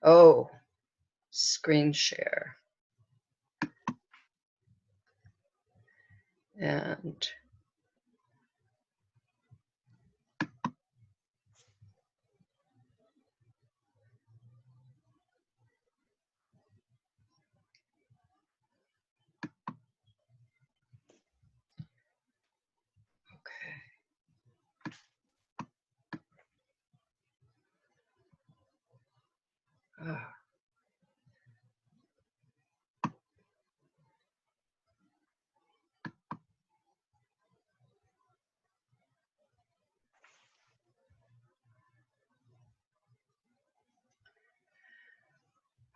Oh, screen share. And ah,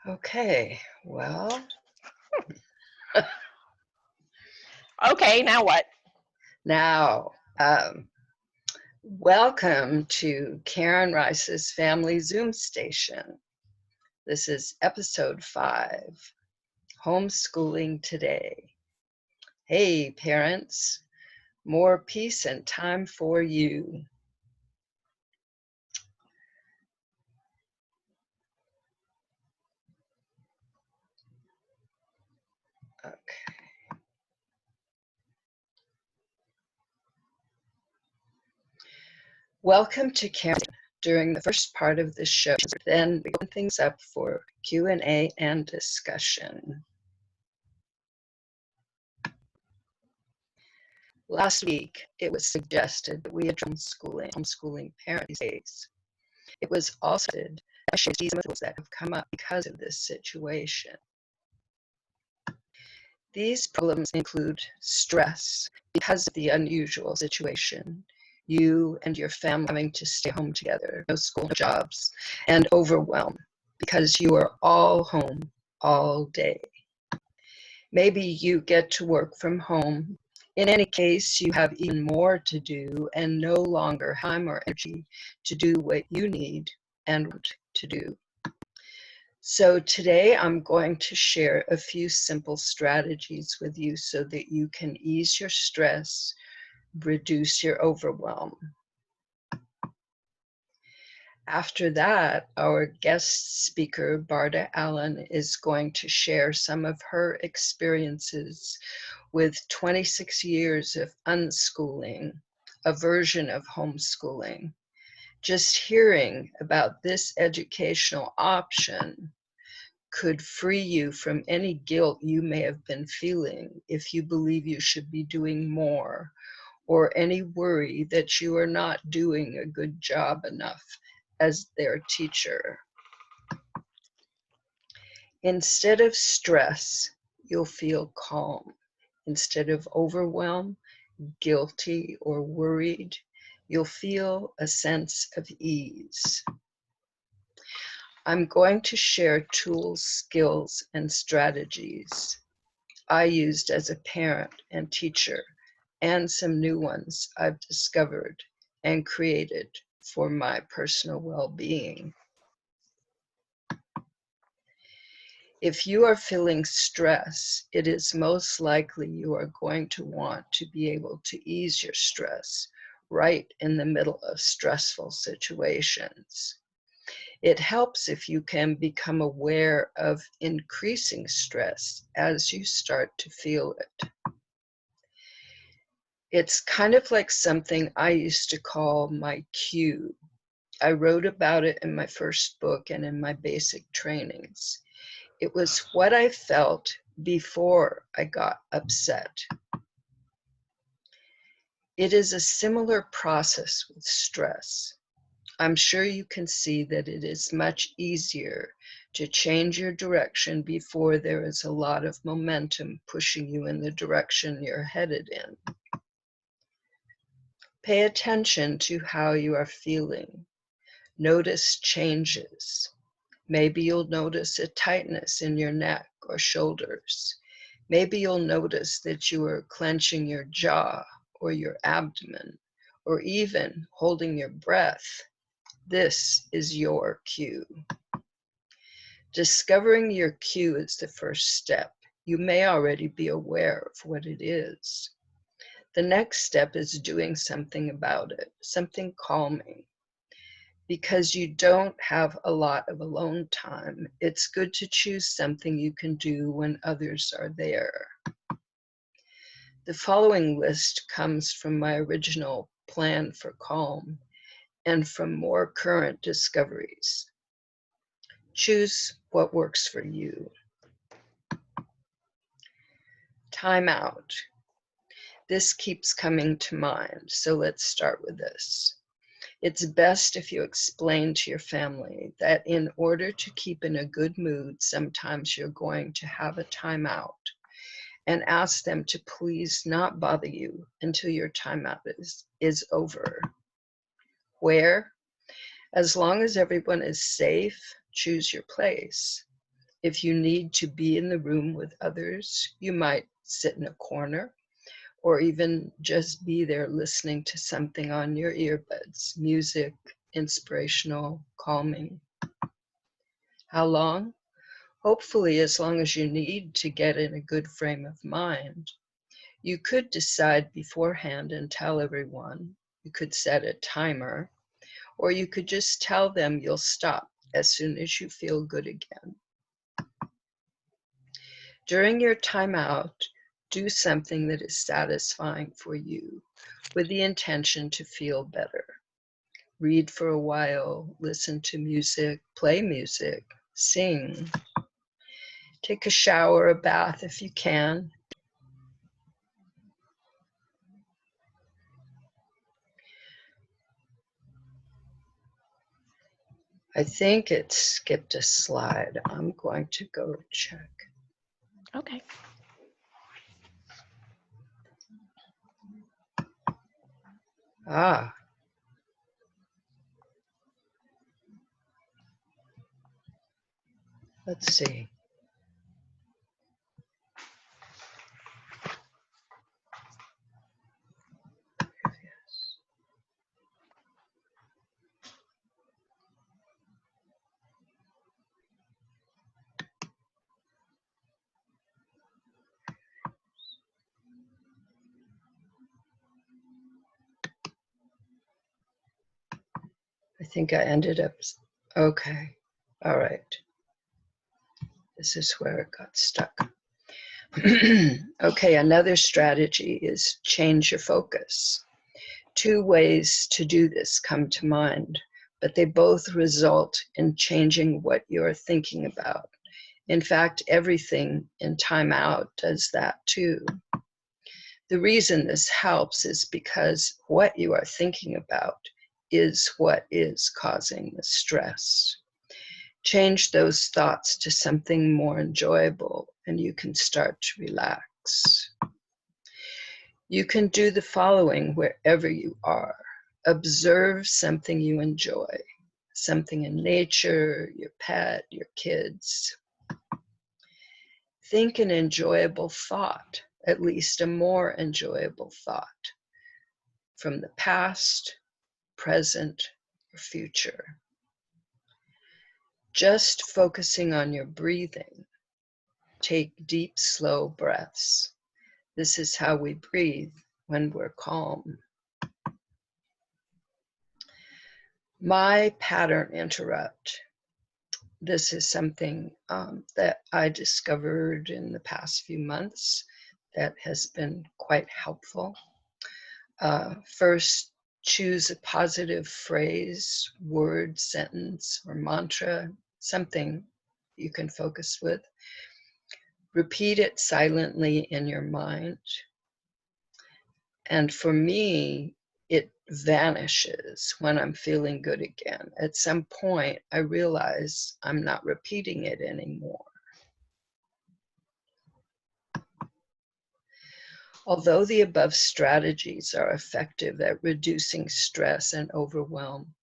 okay, well, Okay, now what? now, welcome to Karen Rice's Family Zoom Station. This is episode 5, Homeschooling Today. Hey, parents, more peace and time for you. Okay. Welcome to Karen. During the first part of the show, then we open things up for Q&A and discussion. Last week, it was suggested that we address homeschooling parent these days. It was also suggested that I should see some of the that have come up because of this situation. These problems include stress because of the unusual situation, you and your family having to stay home together, no school, no jobs, and overwhelm because you are all home all day. Maybe you get to work from home. In any case, you have even more to do and no longer time or energy to do what you need and want to do. So today I'm going to share a few simple strategies with you so that you can ease your stress, reduce your overwhelm. After that, our guest speaker, Barda Allen, is going to share some of her experiences with 26 years of unschooling, a version of homeschooling. Just hearing about this educational option could free you from any guilt you may have been feeling if you believe you should be doing more, or any worry that you are not doing a good job enough as their teacher. Instead of stress, you'll feel calm. Instead of overwhelmed, guilty, or worried, you'll feel a sense of ease. I'm going to share tools, skills, and strategies I used as a parent and teacher, and some new ones I've discovered and created for my personal well-being. If you are feeling stress, it is most likely you are going to want to be able to ease your stress right in the middle of stressful situations. It helps if you can become aware of increasing stress as you start to feel it. It's kind of like something I used to call my cue. I wrote about it in my first book and in my basic trainings. It was what I felt before I got upset. It is a similar process with stress. I'm sure you can see that it is much easier to change your direction before there is a lot of momentum pushing you in the direction you're headed in. Pay attention to how you are feeling. Notice changes. Maybe you'll notice a tightness in your neck or shoulders. Maybe you'll notice that you are clenching your jaw or your abdomen, or even holding your breath. This is your cue. Discovering your cue is the first step. You may already be aware of what it is. The next step is doing something about it, something calming. Because you don't have a lot of alone time, it's good to choose something you can do when others are there. The following list comes from my original plan for calm and from more current discoveries. Choose what works for you. Time out. This keeps coming to mind, so let's start with this. It's best if you explain to your family that in order to keep in a good mood, sometimes you're going to have a timeout, and ask them to please not bother you until your timeout is over. Where? As long as everyone is safe, choose your place. If you need to be in the room with others, you might sit in a corner, or even just be there listening to something on your earbuds, music, inspirational, calming. How long? Hopefully as long as you need to get in a good frame of mind. You could decide beforehand and tell everyone. You could set a timer, or you could just tell them you'll stop as soon as you feel good again. During your timeout, do something that is satisfying for you with the intention to feel better. Read for a while, listen to music, play music, sing. Take a shower, a bath if you can. I think it skipped a slide. I'm going to go check. Okay. Ah. Let's see. I think I ended up, okay, all right. This is where it got stuck. Okay, another strategy is change your focus. Two ways to do this come to mind, but they both result in changing what you're thinking about. In fact, everything in time out does that too. The reason this helps is because what you are thinking about is what is causing the stress. Change those thoughts to something more enjoyable and you can start to relax. You can do the following wherever you are. Observe something you enjoy, something in nature, your pet, your kids. Think an enjoyable thought, at least a more enjoyable thought from the past, present, or future. Just focusing on your breathing. Take deep, slow breaths. This is how we breathe when we're calm. My pattern interrupt. This is something that I discovered in the past few months that has been quite helpful. First, choose a positive phrase, word, sentence, or mantra, something you can focus with. Repeat it silently in your mind. And for me, it vanishes when I'm feeling good again. At some point, I realize I'm not repeating it anymore. Although the above strategies are effective at reducing stress and overwhelm,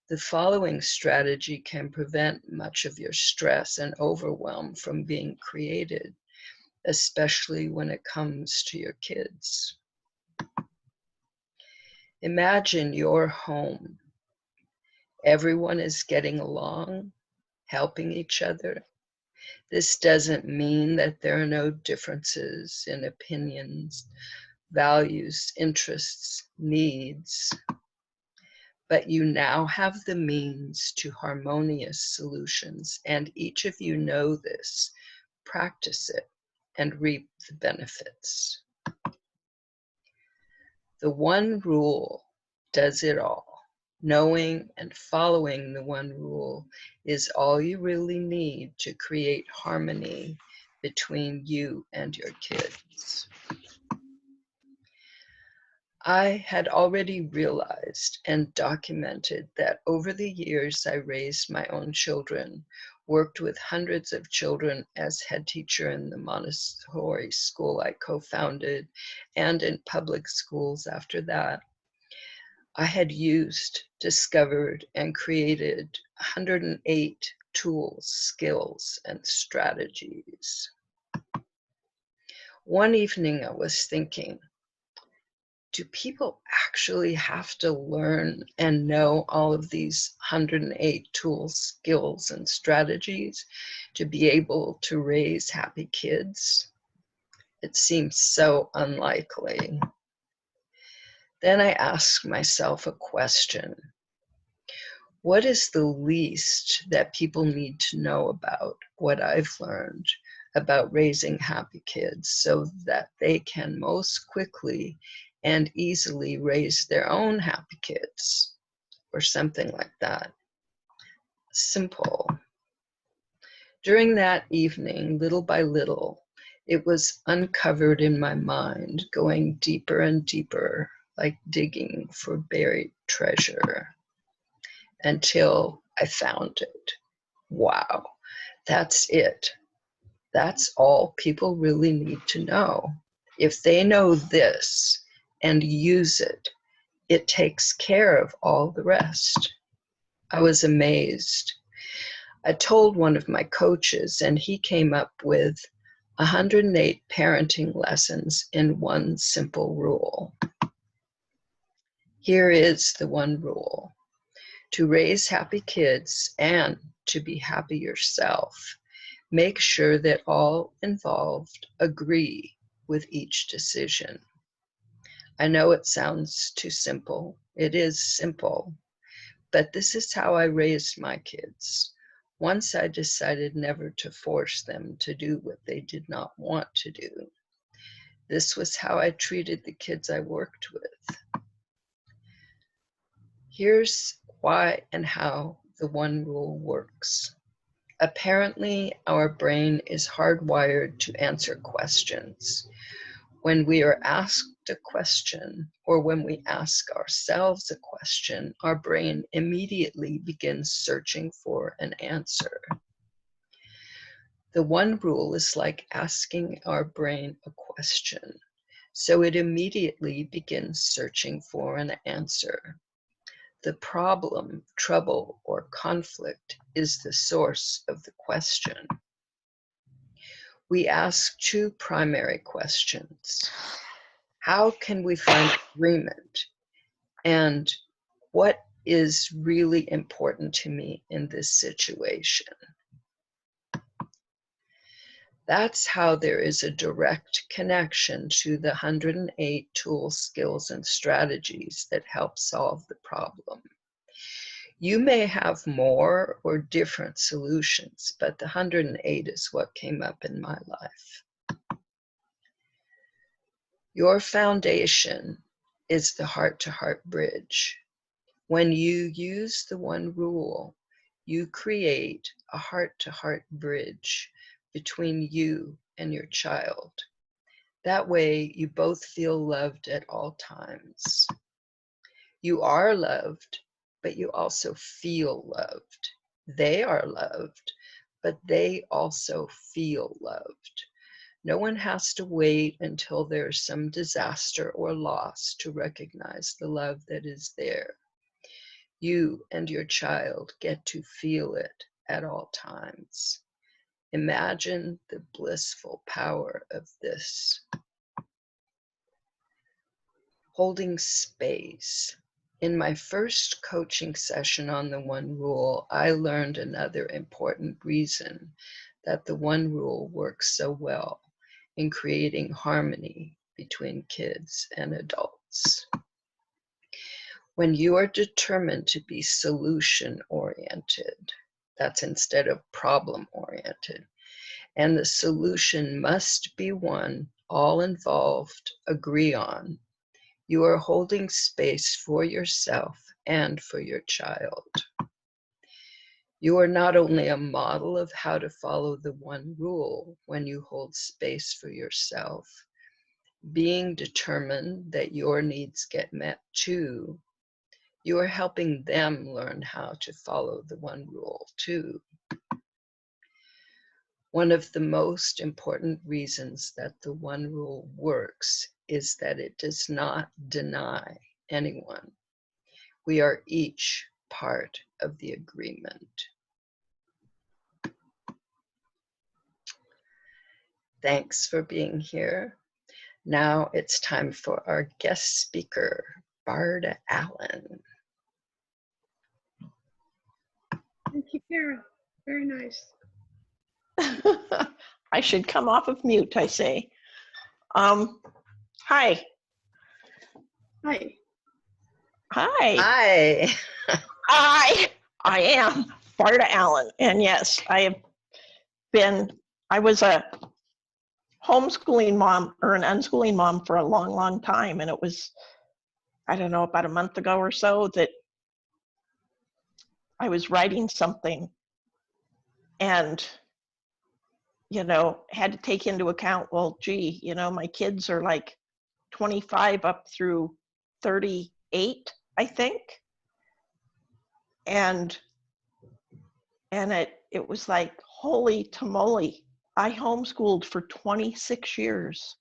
the following strategy can prevent much of your stress and overwhelm from being created, especially when it comes to your kids. Imagine your home. Everyone is getting along, helping each other. This doesn't mean that there are no differences in opinions, values, interests, needs. but you now have the means to harmonious solutions, and each of you know this. Practice it and reap the benefits. The one rule does it all. Knowing and following the one rule is all you really need to create harmony between you and your kids. I had already realized and documented that over the years I raised my own children, worked with hundreds of children as head teacher in the Montessori school I co-founded, and in public schools after that. I had used, discovered, and created 108 tools, skills, and strategies. One evening I was thinking, do people actually have to learn and know all of these 108 tools, skills, and strategies to be able to raise happy kids? It seems so unlikely. Then I asked myself a question. What is the least that people need to know about what I've learned about raising happy kids so that they can most quickly and easily raise their own happy kids, or something like that? Simple. During that evening, little by little, it was uncovered in my mind, going deeper and deeper, like digging for buried treasure, until I found it. Wow, that's it. That's all people really need to know. If they know this and use it, it takes care of all the rest. I was amazed. I told one of my coaches, and he came up with 108 parenting lessons in one simple rule. Here is the one rule. To raise happy kids and to be happy yourself, make sure that all involved agree with each decision. I know it sounds too simple. It is simple, but this is how I raised my kids. Once I decided never to force them to do what they did not want to do. This was how I treated the kids I worked with. Here's why and how the one rule works. Apparently, our brain is hardwired to answer questions. When we are asked a question, or when we ask ourselves a question, our brain immediately begins searching for an answer. The one rule is like asking our brain a question, so it immediately begins searching for an answer. The problem, trouble, or conflict is the source of the question. We ask two primary questions. How can we find agreement? And what is really important to me in this situation? That's how there is a direct connection to the 108 tools, skills, and strategies that help solve the problem. You may have more or different solutions, but the 108 is what came up in my life. Your foundation is the heart-to-heart bridge. When you use the one rule, you create a heart-to-heart bridge between you and your child. That way, you both feel loved at all times. You are loved, but you also feel loved. They are loved, but they also feel loved. No one has to wait until there's some disaster or loss to recognize the love that is there. You and your child get to feel it at all times. Imagine the blissful power of this. Holding space. In my first coaching session on the one rule, I learned another important reason that the one rule works so well in creating harmony between kids and adults. When you are determined to be solution-oriented, that's instead of problem-oriented, and the solution must be one all involved agree on, you are holding space for yourself and for your child. You are not only a model of how to follow the one rule when you hold space for yourself, being determined that your needs get met too, you are helping them learn how to follow the one rule too. One of the most important reasons that the one rule works is that it does not deny anyone. We are each part of the agreement. Thanks for being here. Now it's time for our guest speaker, Barda Allen. Thank you, Kara. Very nice. I should come off of mute, I say. Hi. Hi. Hi. Hi. I am Barda Allen. And yes, I was a homeschooling mom or an unschooling mom for a long, long time. And it was, I don't know, about a month ago or so that I was writing something and, had to take into account, well, gee, my kids are like 25 up through 38, I think. And it was like, holy tamale, I homeschooled for 26 years.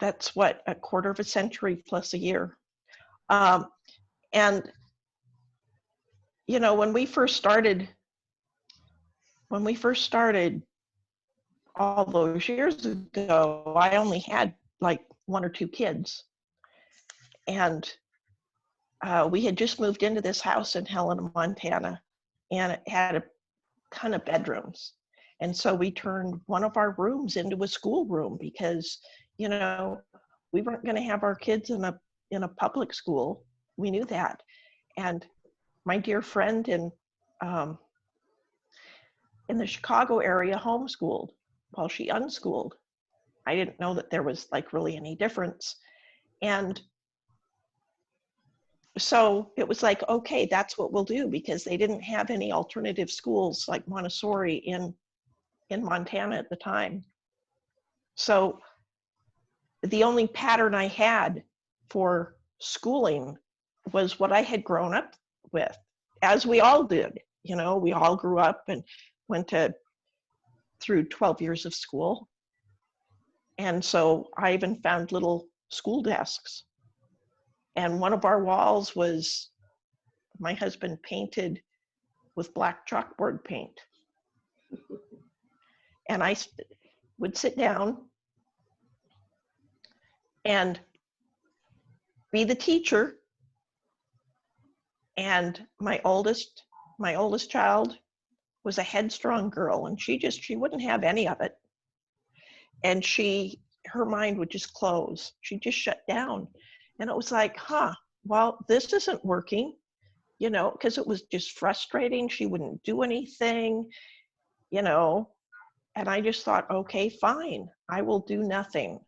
That's what, a quarter of a century plus a year. And, when we first started all those years ago, I only had like 1 or 2 kids. And we had just moved into this house in Helena, Montana, and it had a ton of bedrooms. And so we turned one of our rooms into a school room because, we weren't going to have our kids in a public school. We knew that. And my dear friend in the Chicago area homeschooled while she unschooled. I didn't know that there was like really any difference. And so it was like, okay, that's what we'll do, because they didn't have any alternative schools like Montessori in Montana at the time. So the only pattern I had for schooling was what I had grown up with, as we all did. We all grew up and went through 12 years of school. And so I even found little school desks. And one of our walls was, my husband painted with black chalkboard paint. And I would sit down and be the teacher. And my oldest child was a headstrong girl, and she wouldn't have any of it. And her mind would just close. She'd just shut down. And it was like, well, this isn't working, because it was just frustrating. She wouldn't do anything, and I just thought, okay, fine, I will do nothing.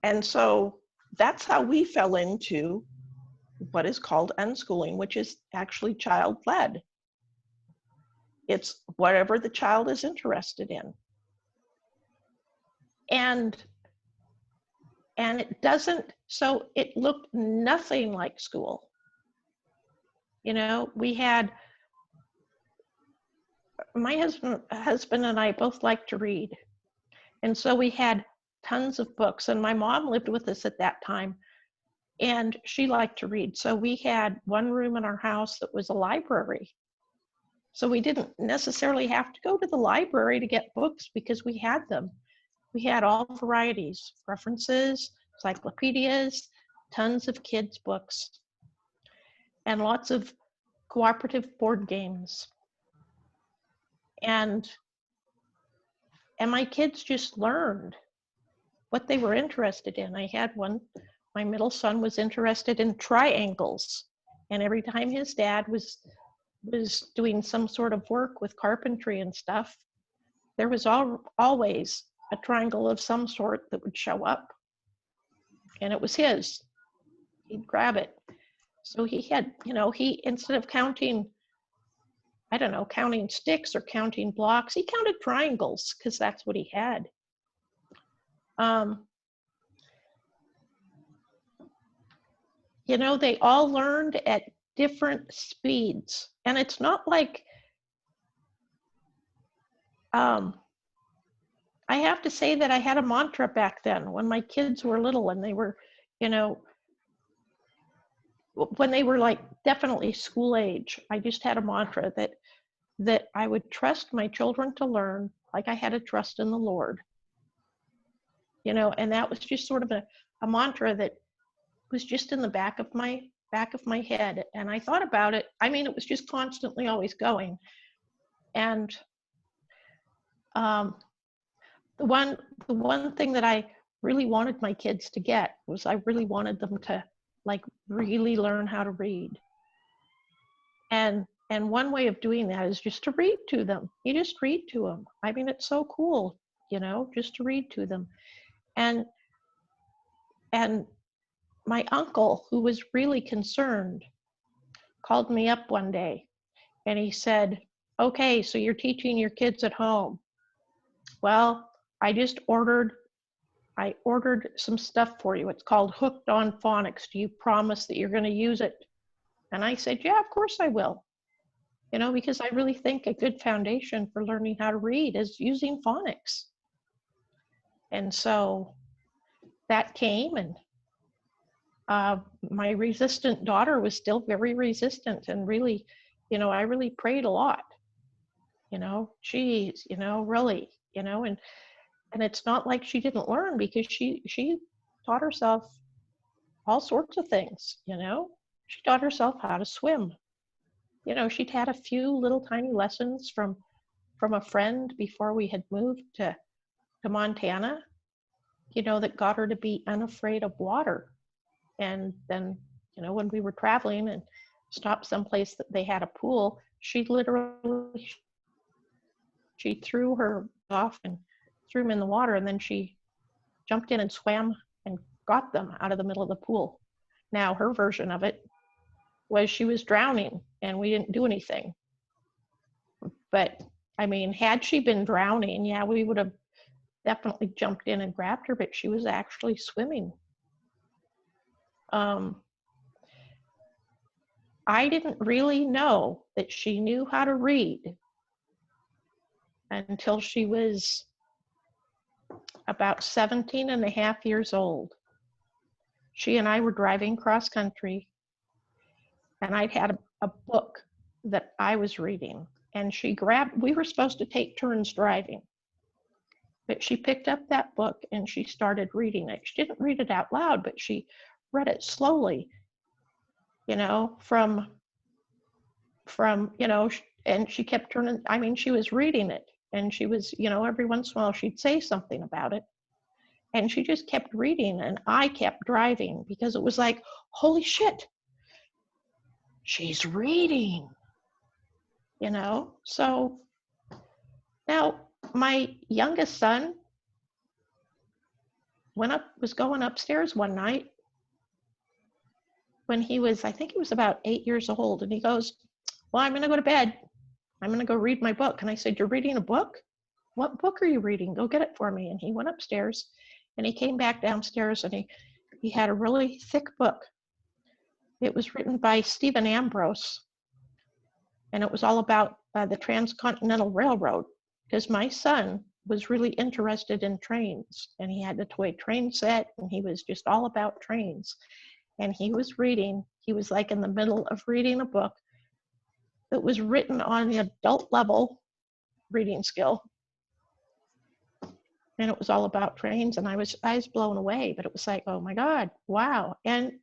And so that's how we fell into what is called unschooling, which is actually child-led. It's whatever the child is interested in. And it doesn't, so it looked nothing like school. We had, my husband and I both like to read. And so we had tons of books, and my mom lived with us at that time, and she liked to read. So we had one room in our house that was a library. So we didn't necessarily have to go to the library to get books because we had them. We had all varieties, references, encyclopedias, tons of kids' books, and lots of cooperative board games. And my kids just learned what they were interested in. I had one my middle son was interested in triangles. And every time his dad was doing some sort of work with carpentry and stuff, there was always a triangle of some sort that would show up. And it was his. He'd grab it. So he had, he, instead of counting, I don't know, counting sticks or counting blocks, he counted triangles because that's what he had. They all learned at different speeds. And it's not like, I have to say that I had a mantra back then when my kids were little and they were, when they were like definitely school age. I just had a mantra that I would trust my children to learn like I had a trust in the Lord. And that was just sort of a mantra that was just in the back of my head. And I thought about it. I mean, it was just constantly always going. And the one thing that I really wanted my kids to get was I really wanted them to like really learn how to read. And one way of doing that is just to read to them. You just read to them. I mean, it's so cool, just to read to them. And my uncle, who was really concerned, called me up one day and he said, "Okay, so you're teaching your kids at home." Well, I ordered some stuff for you. It's called Hooked on Phonics. Do you promise that you're going to use it? And I said, yeah, of course I will. Because I really think a good foundation for learning how to read is using phonics. And so that came, and my resistant daughter was still very resistant, and really, I really prayed a lot. Geez, really, and it's not like she didn't learn, because she taught herself all sorts of things. She taught herself how to swim. She'd had a few little tiny lessons from a friend before we had moved to Montana, that got her to be unafraid of water. And then, when we were traveling and stopped someplace that they had a pool, she threw her off and threw them in the water, and then she jumped in and swam and got them out of the middle of the pool. Now, her version of it was she was drowning and we didn't do anything. But I mean, had she been drowning, yeah, we would have definitely jumped in and grabbed her, but she was actually swimming. I didn't really know that she knew how to read until she was about 17 and a half years old. She and I were driving cross country, and I'd had a book that I was reading, and we were supposed to take turns driving, but she picked up that book and she started reading it. She didn't read it out loud, but she read it slowly, from, and she kept turning, I mean, she was reading it, and she was, every once in a while she'd say something about it, and she just kept reading, and I kept driving, because it was like, holy shit, she's reading, So now my youngest son was going upstairs one night when he was, I think he was about 8 years old, and he goes, well, I'm going to go to bed. I'm going to go read my book. And I said, you're reading a book? What book are you reading? Go get it for me. And he went upstairs, and he came back downstairs, and he had a really thick book. It was written by Stephen Ambrose, and it was all about the Transcontinental Railroad, because my son was really interested in trains, and he had a toy train set, and he was just all about trains. And he was like in the middle of reading a book that was written on the adult level reading skill. And it was all about trains, and I was blown away, but it was like, oh my God, wow. And,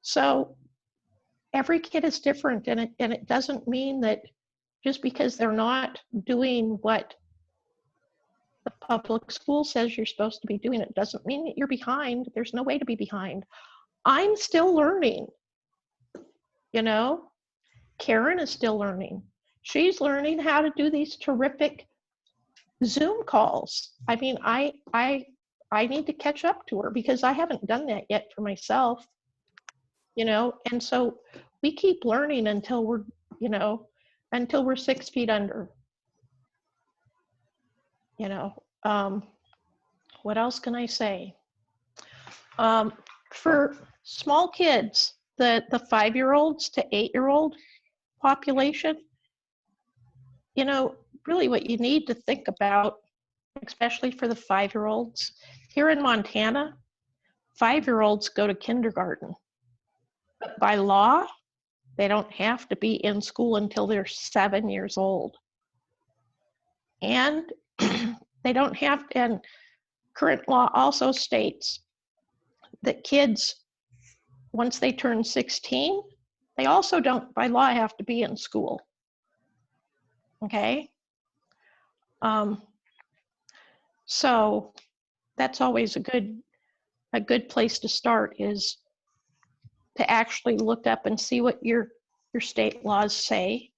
so every kid is different, and it doesn't mean that just because they're not doing what the public school says you're supposed to be doing it. Doesn't mean that you're behind. There's no way to be behind. I'm still learning, you know. Karen is still learning. She's learning how to do these terrific Zoom calls. I mean, I need to catch up to her because I haven't done that yet for myself, you know. And so we keep learning until we're, you know, until we're 6 feet under, you know. What else can I say? For small kids, the 5-year-olds to 8-year-old population, you know, really what you need to think about, especially for the 5-year-olds, here in Montana, 5-year-olds go to kindergarten. But by law, they don't have to be in school until they're 7 years old. And they don't have to, and current law also states that kids, once they turn 16, they also don't, by law, have to be in school. Okay? So that's always a good place to start, is to actually look up and see what your state laws say.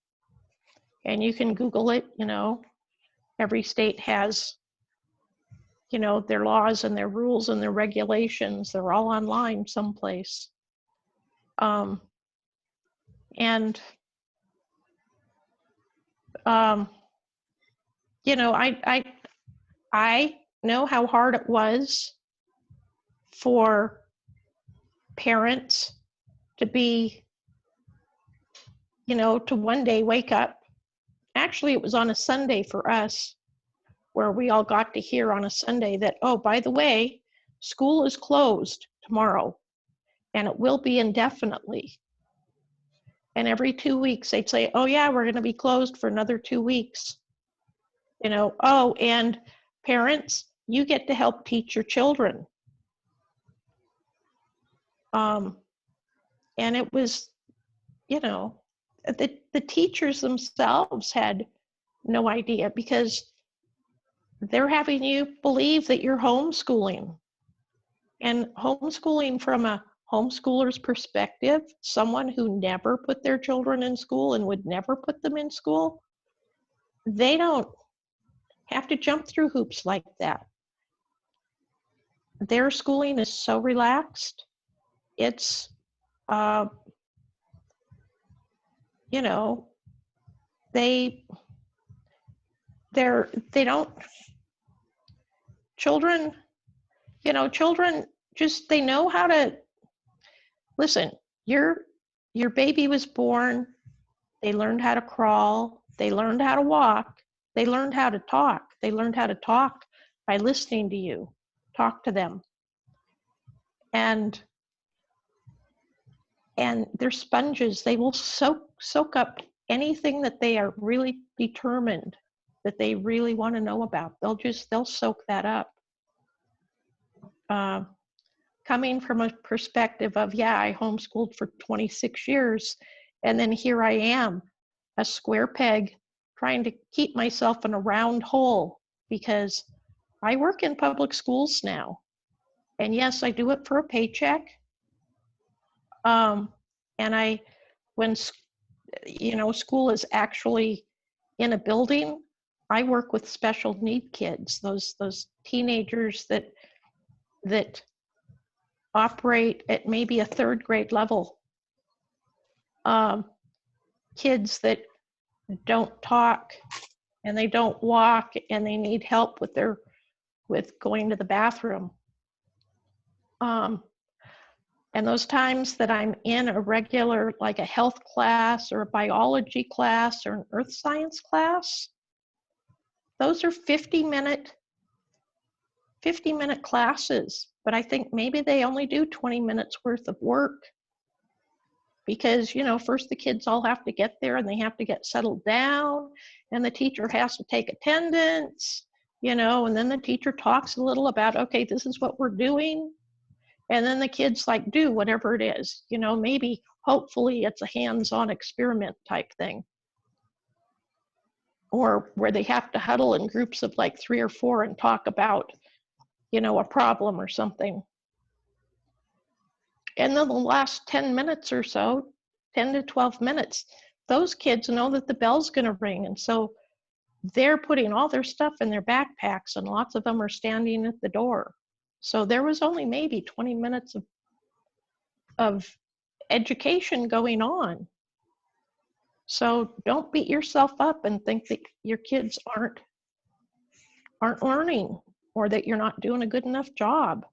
And you can Google it, you know. Every state has, you know, their laws and their rules and their regulations. They're all online someplace. You know, I know how hard it was for parents to be, you know, to one day wake up. Actually, it was on a Sunday for us, where we all got to hear on a Sunday that, oh, by the way, school is closed tomorrow, and it will be indefinitely. And every 2 weeks they'd say, oh yeah, we're going to be closed for another 2 weeks. You know, oh, and parents, you get to help teach your children. And it was, you know, the teachers themselves had no idea, because they're having you believe that you're homeschooling. And homeschooling from a homeschooler's perspective, someone who never put their children in school and would never put them in school, they don't have to jump through hoops like that. Their schooling is so relaxed. It's, you know, they don't, children, you know, children just, they know how to, listen, your baby was born, they learned how to crawl, they learned how to walk, they learned how to talk. They learned how to talk by listening to you, talk to them. And they're sponges. They will soak up anything that they are really determined that they really want to know about. They'll soak that up. Coming from a perspective of, yeah, I homeschooled for 26 years, and then here I am, a square peg, trying to keep myself in a round hole, because I work in public schools now. And yes, I do it for a paycheck. And when, you know, school is actually in a building, I work with special need kids, those teenagers that operate at maybe a 3rd grade level. Kids that don't talk and they don't walk and they need help with going to the bathroom. And those times that I'm in a regular, like a health class or a biology class or an earth science class, those are 50-minute classes, but I think maybe they only do 20 minutes worth of work, because, you know, first the kids all have to get there and they have to get settled down, and the teacher has to take attendance, you know, and then the teacher talks a little about, okay, this is what we're doing. And then the kids like do whatever it is, you know, maybe hopefully it's a hands-on experiment type thing. or where they have to huddle in groups of like 3 or 4 and talk about, a problem or something. And then the last 10 minutes or so, 10 to 12 minutes, those kids know that the bell's going to ring. And so they're putting all their stuff in their backpacks, and lots of them are standing at the door. So there was only maybe 20 minutes of education going on. So don't beat yourself up and think that your kids aren't learning, or that you're not doing a good enough job,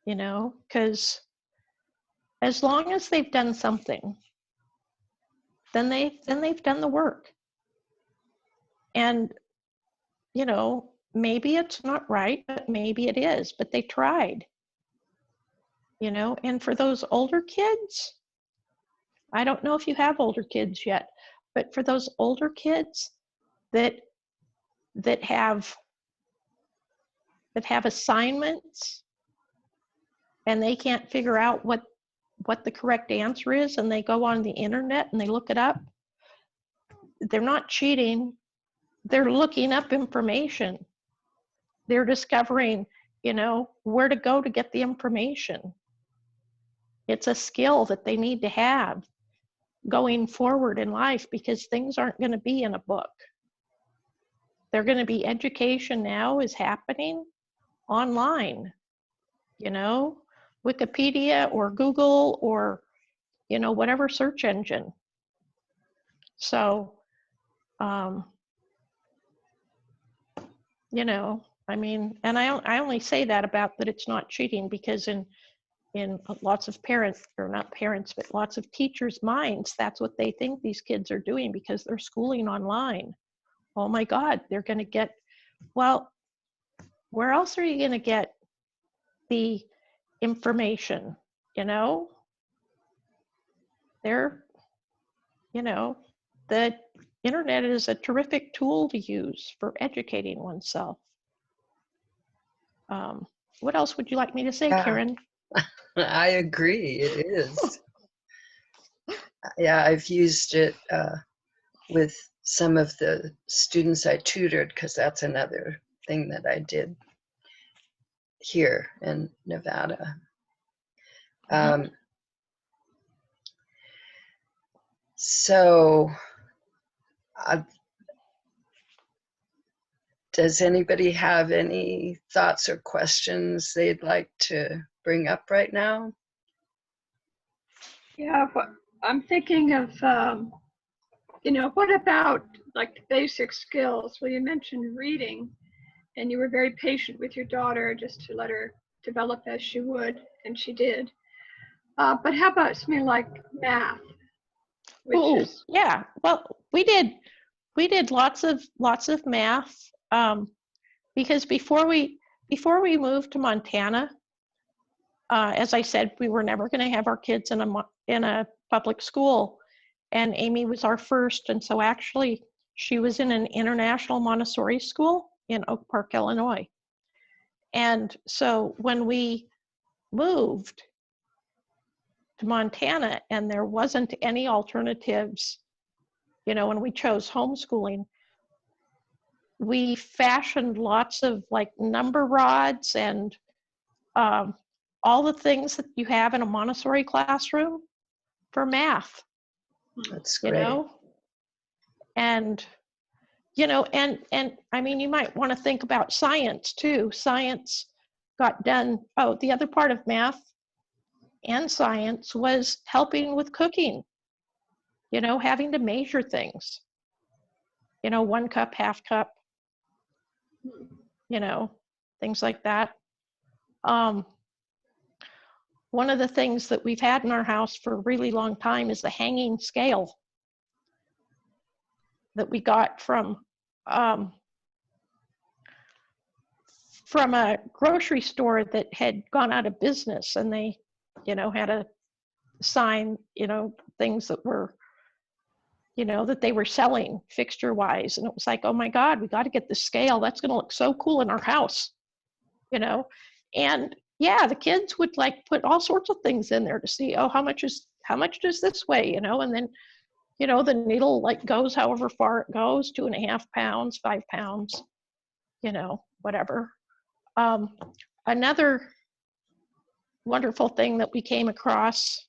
because as long as they've done something, then they've done the work. And maybe it's not right, but maybe it is, but they tried. And for those older kids, I don't know if you have older kids yet, but for those older kids that have assignments and they can't figure out what the correct answer is, and they go on the internet and they look it up, they're not cheating. They're looking up information. They're discovering, where to go to get the information. It's a skill that they need to have going forward in life, because things aren't going to be in a book. They're going to be, education now is happening online, Wikipedia or Google or, whatever search engine. So, and I only say that about that it's not cheating, because in lots of parents, or not parents, but lots of teachers' minds, that's what they think these kids are doing, because they're schooling online. Oh my God, they're going to get, well, where else are you going to get the information? The internet is a terrific tool to use for educating oneself. What else would you like me to say, Karen? I agree, it is. Yeah, I've used it with some of the students I tutored, because that's another thing that I did here in Nevada. So does anybody have any thoughts or questions they'd like to bring up right now? Yeah, I'm thinking of, what about like the basic skills? Well, you mentioned reading, and you were very patient with your daughter just to let her develop as she would, and she did. But how about something like math? Yeah. Well, we did lots of math, because before we moved to Montana, as I said, we were never going to have our kids in a public school, and Amy was our first, and so actually she was in an international Montessori school in Oak Park, Illinois. And so when we moved to Montana and there wasn't any alternatives, when we chose homeschooling, we fashioned lots of like number rods and all the things that you have in a Montessori classroom for math. That's great. And and I mean, you might want to think about science too. Science got done. Oh, the other part of math and science was helping with cooking, having to measure things, 1 cup, half cup, things like that. One of the things that we've had in our house for a really long time is the hanging scale that we got from a grocery store that had gone out of business, and they, had a sign, things that were, that they were selling fixture wise. And it was like, oh my God, we got to get the scale. That's going to look so cool in our house, and yeah, the kids would like put all sorts of things in there to see, oh, how much does this weigh, and then you know, the needle like goes however far it goes, 2.5 pounds, 5 pounds, you know, whatever. Another wonderful thing that we came across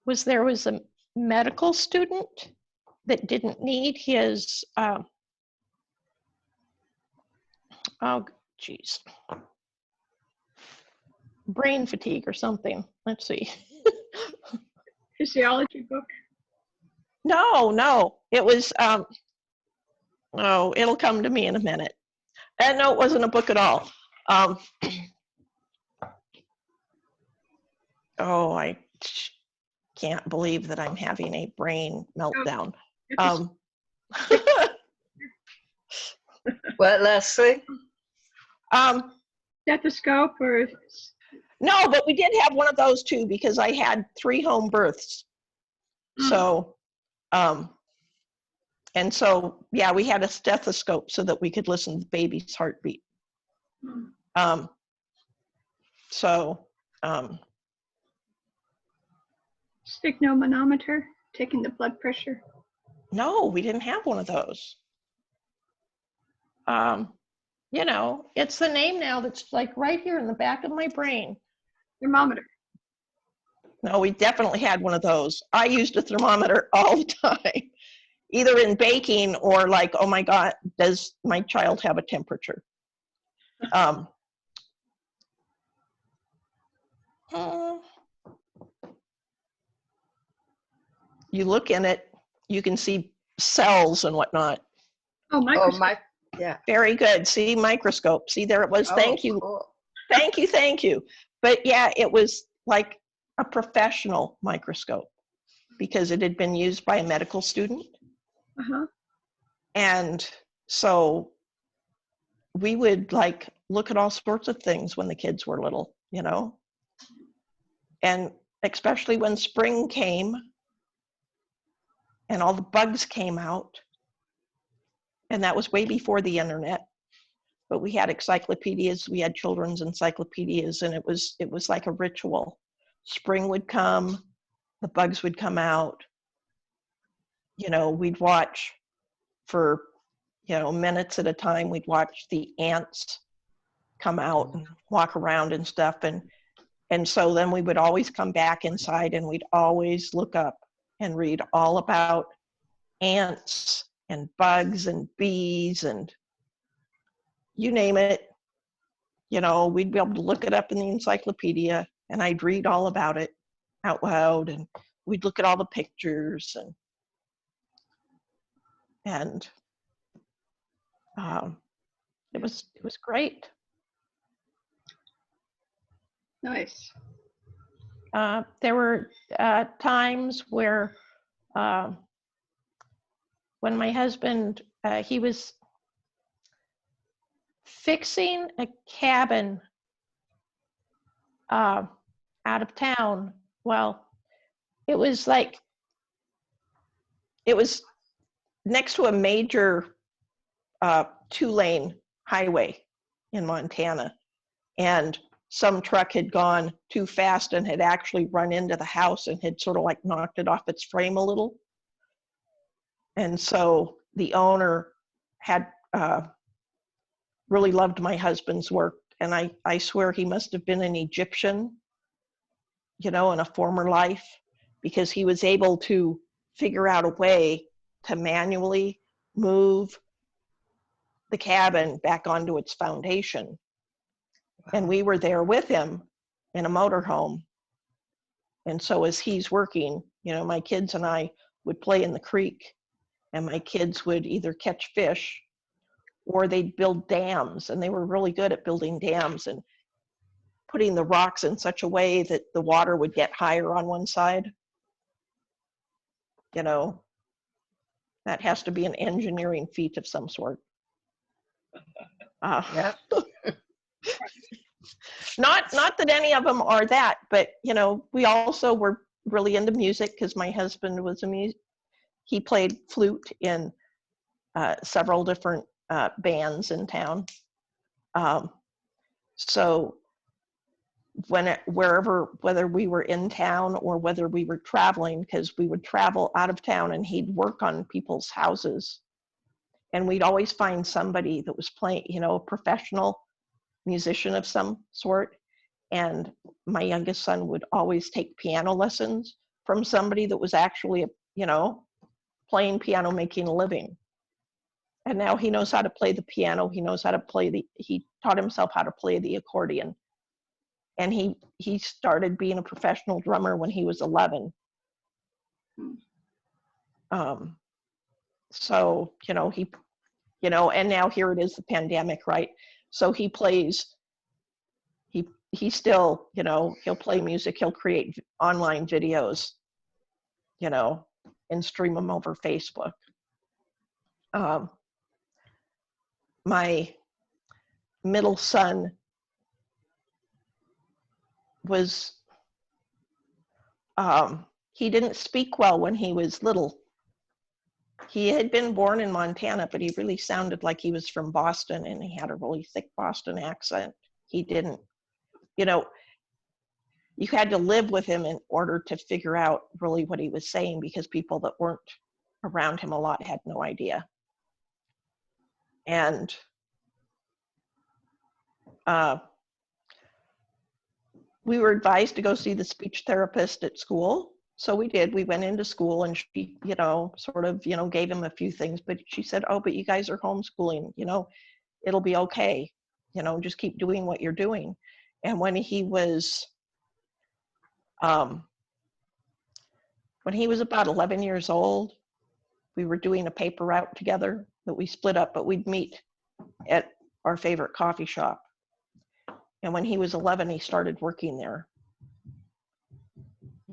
was there was a medical student that didn't need his, oh, geez, brain fatigue or something. Let's see. Physiology book. No, it was, oh, it'll come to me in a minute. And no, it wasn't a book at all. Oh, I can't believe that I'm having a brain meltdown. What, Leslie? Stethoscope or? No, but we did have one of those too, because I had 3 home births. So, and so, yeah, we had a stethoscope so that we could listen to the baby's heartbeat. Sphygmomanometer, taking the blood pressure. No, we didn't have one of those. You know, it's the name now that's like right here in the back of my brain. Thermometer. No, we definitely had one of those. I used a thermometer all the time, either in baking or like, oh my God, does my child have a temperature? You look in it, you can see cells and whatnot. Oh, microscope. Yeah. Very good. See, microscope. See, there it was. Thank you. Cool. Thank you. But yeah, it was like a professional microscope because it had been used by a medical student. And so we would like look at all sorts of things when the kids were little, you know, and especially when spring came and all the bugs came out. And that was way before the internet, but we had encyclopedias, we had children's encyclopedias, and it was like a ritual. Spring would come, the bugs would come out. You know, we'd watch for, you know, minutes at a time. We'd watch the ants come out and walk around and stuff. And so then we would always come back inside and we'd always look up and read all about ants and bugs and bees and you name it. You know, we'd be able to look it up in the encyclopedia and I'd read all about it out loud and we'd look at all the pictures and it was great. Nice. There were times where when my husband, he was fixing a cabin out of town. Well, it was next to a major 2-lane highway in Montana. And some truck had gone too fast and had actually run into the house and had sort of like knocked it off its frame a little. And so the owner had really loved my husband's work. And I swear he must have been an Egyptian, you know, in a former life, because he was able to figure out a way to manually move the cabin back onto its foundation. And we were there with him in a motorhome. And so as he's working, you know, my kids and I would play in the creek and my kids would either catch fish or they'd build dams. And they were really good at building dams and putting the rocks in such a way that the water would get higher on one side. You know, that has to be an engineering feat of some sort. Yeah. Not that any of them are that, but you know, we also were really into music because my husband was he played flute in several different bands in town. So wherever, whether we were in town or whether we were traveling, because we would travel out of town and he'd work on people's houses. And we'd always find somebody that was playing, you know, a professional musician of some sort. And my youngest son would always take piano lessons from somebody that was actually, you know, playing piano, making a living. And now he knows how to play the piano. He knows how to play he taught himself how to play the accordion. And he started being a professional drummer when he was 11. So, you know, and now here it is, the pandemic, right? So he plays, he still, you know, he'll play music, he'll create online videos, you know, and stream them over Facebook. My middle son was, he didn't speak well when he was little. He had been born in Montana, but he really sounded like he was from Boston, and he had a really thick Boston accent. He didn't, you know, you had to live with him in order to figure out really what he was saying, because people that weren't around him a lot had no idea. And we were advised to go see the speech therapist at school. So we did. We went into school, and she, you know, sort of, you know, gave him a few things, but she said, oh, but you guys are homeschooling, you know, it'll be okay. You know, just keep doing what you're doing. And when he was about 11 years old, we were doing a paper route together that we split up, but we'd meet at our favorite coffee shop. And when he was 11, he started working there,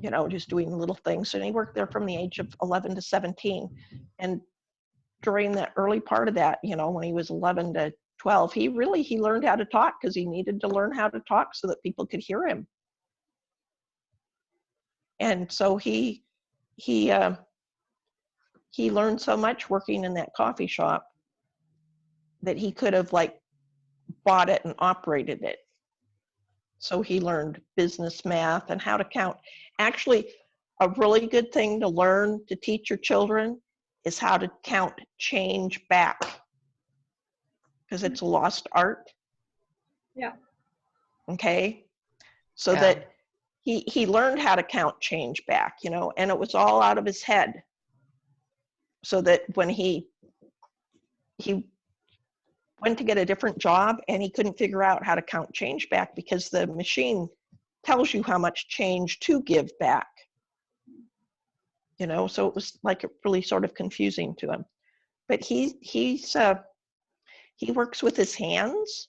you know, just doing little things. And he worked there from the age of 11 to 17. And during the early part of that, you know, when he was 11 to 12, he learned how to talk, because he needed to learn how to talk so that people could hear him. And so he learned so much working in that coffee shop that he could have like bought it and operated it. So he learned business math and how to count. Actually, a really good thing to learn to teach your children is how to count change back, because it's a lost art. Yeah. Okay. So Yeah. that he learned how to count change back, you know, and it was all out of his head. So that when he went to get a different job and he couldn't figure out how to count change back, because the machine tells you how much change to give back, you know, so it was like really sort of confusing to him. But he works with his hands,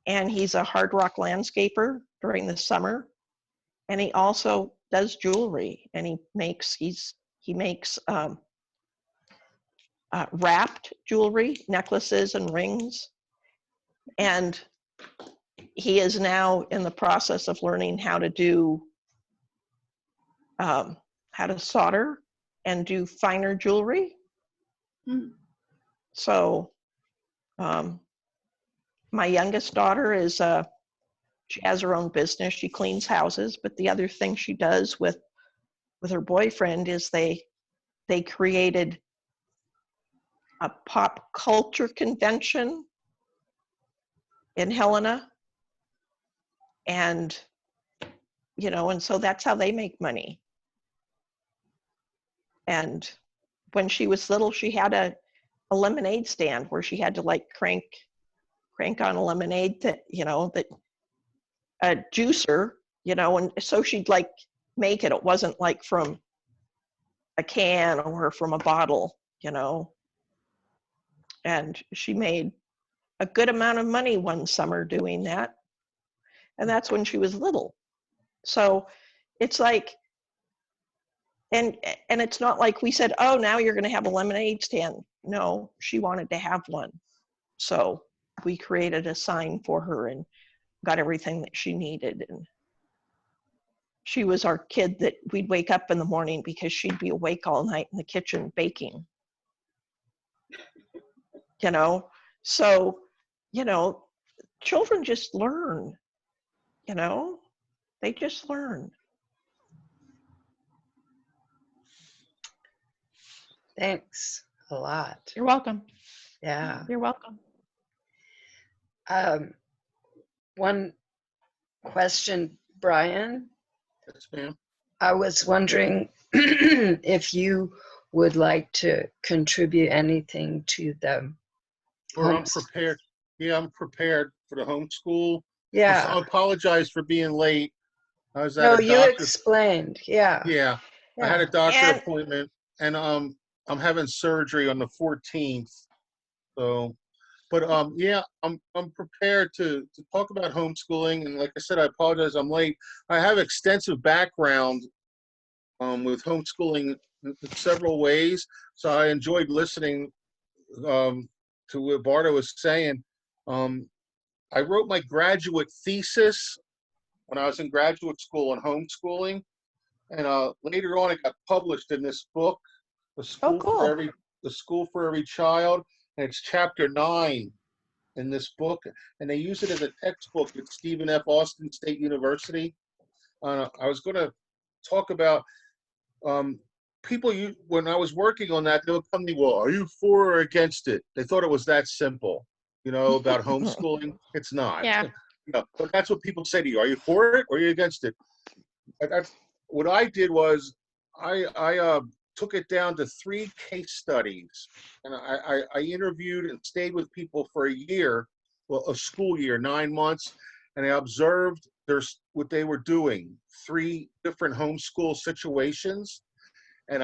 and he's a hard rock landscaper during the summer, and he also does jewelry, and he makes wrapped jewelry, necklaces and rings. And he is now in the process of learning how to do, how to solder and do finer jewelry. Mm. So my youngest daughter she has her own business. She cleans houses, but the other thing she does with her boyfriend is they created a pop culture convention in Helena. And, you know, and so that's how they make money. And when she was little, she had a lemonade stand where she had to like crank on a lemonade that, you know, that a juicer, you know, and so she'd like make it. It wasn't like from a can or from a bottle, you know. And she made a good amount of money one summer doing that. And that's when she was little. So it's like, and it's not like we said, oh, now you're going to have a lemonade stand. No, she wanted to have one. So we created a sign for her and got everything that she needed. And she was our kid that we'd wake up in the morning because she'd be awake all night in the kitchen baking. You know, so, you know, children just learn. you know, they just learn. Thanks a lot. You're welcome. Yeah. You're welcome. One question, Brian. Yes, ma'am. I was wondering if you would like to contribute anything to the Or I'm homes. prepared. Yeah, I'm prepared for the homeschool. I Yeah. apologize for being late. I was at No, a you doctor. explained. Yeah. Yeah, I had Yeah. a doctor And appointment, and I'm having surgery on the 14th. So, but yeah, I'm prepared to talk about homeschooling. And like I said, I apologize I'm late. I have extensive background with homeschooling in several ways, so I enjoyed listening to what Barda was saying. Um, I wrote my graduate thesis when I was in graduate school on homeschooling, and later on it got published in this book, The oh, School for cool. Every The School for Every Child, and it's chapter 9 in this book, and they use it as a textbook at Stephen F. Austin State University. I was going to talk about people. When I was working on that, they would come to me, well, are you for or against it? They thought it was that simple, about homeschooling. It's not. Yeah. But that's what people say to you. Are you for it or are you against it? What I did was I took it down to 3 case studies, and I interviewed and stayed with people for a year, well, a school year, 9 months, and I observed what they were doing, 3 different homeschool situations, and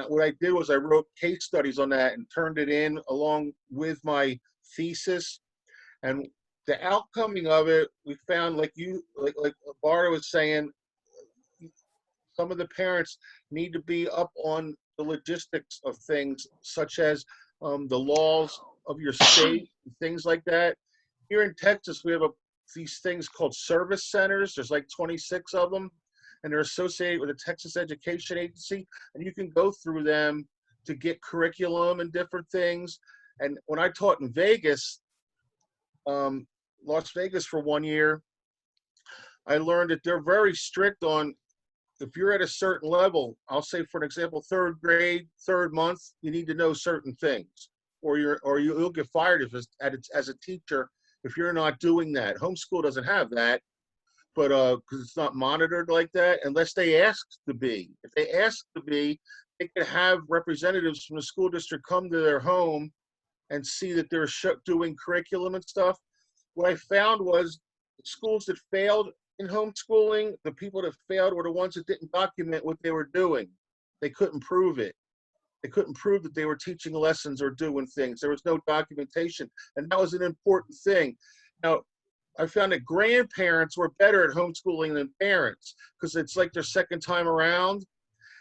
what I did was I wrote case studies on that and turned it in along with my thesis, and the outcoming of it, we found, like Barda was saying, some of the parents need to be up on the logistics of things, such as the laws of your state, things like that. Here in Texas, we have these things called service centers. There's like 26 of them, and they're associated with the Texas Education Agency, and you can go through them to get curriculum and different things. And when I taught in Vegas, Las Vegas for 1 year, I learned that they're very strict on, if you're at a certain level, I'll say for an example, 3rd grade, 3rd month, you need to know certain things, or you'll get fired as a teacher if you're not doing that. Homeschool doesn't have that, but because it's not monitored like that, unless they ask to be. If they ask to be, they can have representatives from the school district come to their home and see that they're doing curriculum and stuff. What I found was schools that failed in homeschooling, the people that failed were the ones that didn't document what they were doing. They couldn't prove it. They couldn't prove that they were teaching lessons or doing things. There was no documentation, and that was an important thing. Now, I found that grandparents were better at homeschooling than parents, because it's like their second time around,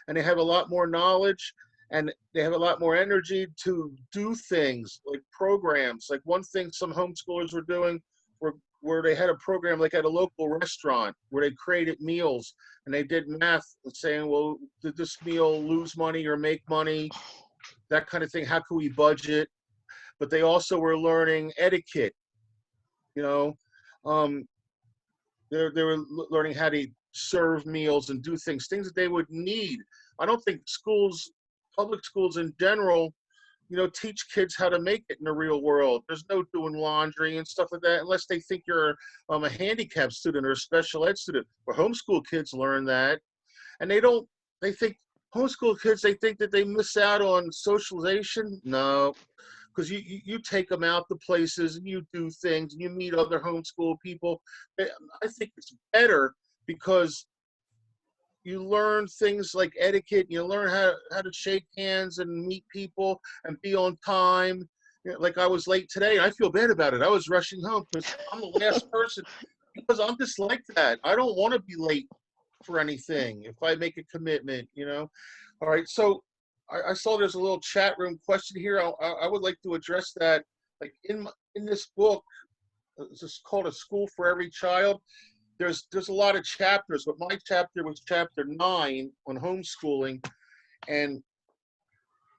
and they have a lot more knowledge, and they have a lot more energy to do things like programs. Like one thing some homeschoolers were doing where they had a program like at a local restaurant where they created meals, and they did math saying, well, did this meal lose money or make money? That kind of thing. How can we budget? But they also were learning etiquette, you know. They were learning how to serve meals and do things that they would need. I don't think public schools in general, teach kids how to make it in the real world. There's no doing laundry and stuff like that unless they think you're a handicapped student or a special ed student. But homeschool kids learn that, and they think homeschool kids, they think that they miss out on socialization. No, because you take them out to places and you do things and you meet other homeschool people. I think it's better because you learn things like etiquette, and you learn how to shake hands and meet people and be on time. Like I was late today, and I feel bad about it. I was rushing home because I'm the last person, because I'm just like that. I don't want to be late for anything if I make a commitment, All right, so I saw there's a little chat room question here. I would like to address that. Like in this book, it's called A School for Every Child. There's a lot of chapters, but my chapter was chapter 9 on homeschooling, and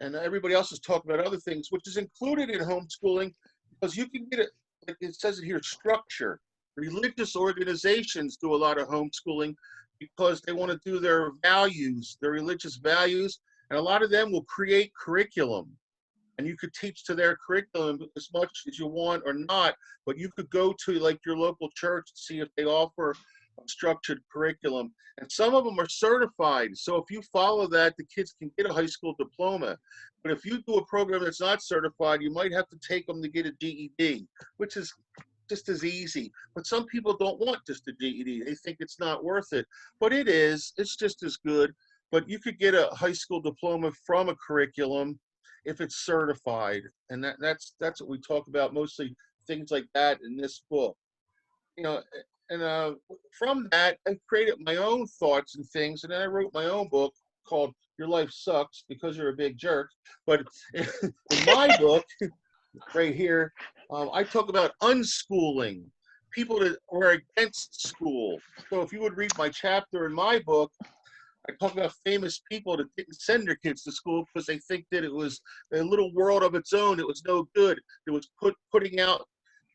everybody else is talking about other things, which is included in homeschooling, because you can get it, like it says it here, structure. Religious organizations do a lot of homeschooling because they want to do their values, their religious values, and a lot of them will create curriculum. And you could teach to their curriculum as much as you want or not, but you could go to like your local church and see if they offer a structured curriculum. And some of them are certified. So if you follow that, the kids can get a high school diploma. But if you do a program that's not certified, you might have to take them to get a GED, which is just as easy. But some people don't want just a GED. They think it's not worth it. But it is. It's just as good. But you could get a high school diploma from a curriculum if it's certified. And that's what we talk about, mostly things like that in this book. You know, and from that, I created my own thoughts and things. And then I wrote my own book called Your Life Sucks Because You're a Big Jerk. But in my book, right here, I talk about unschooling, people that are against school. So if you would read my chapter in my book, I talk about famous people that didn't send their kids to school because they think that it was a little world of its own. It was no good. It was putting out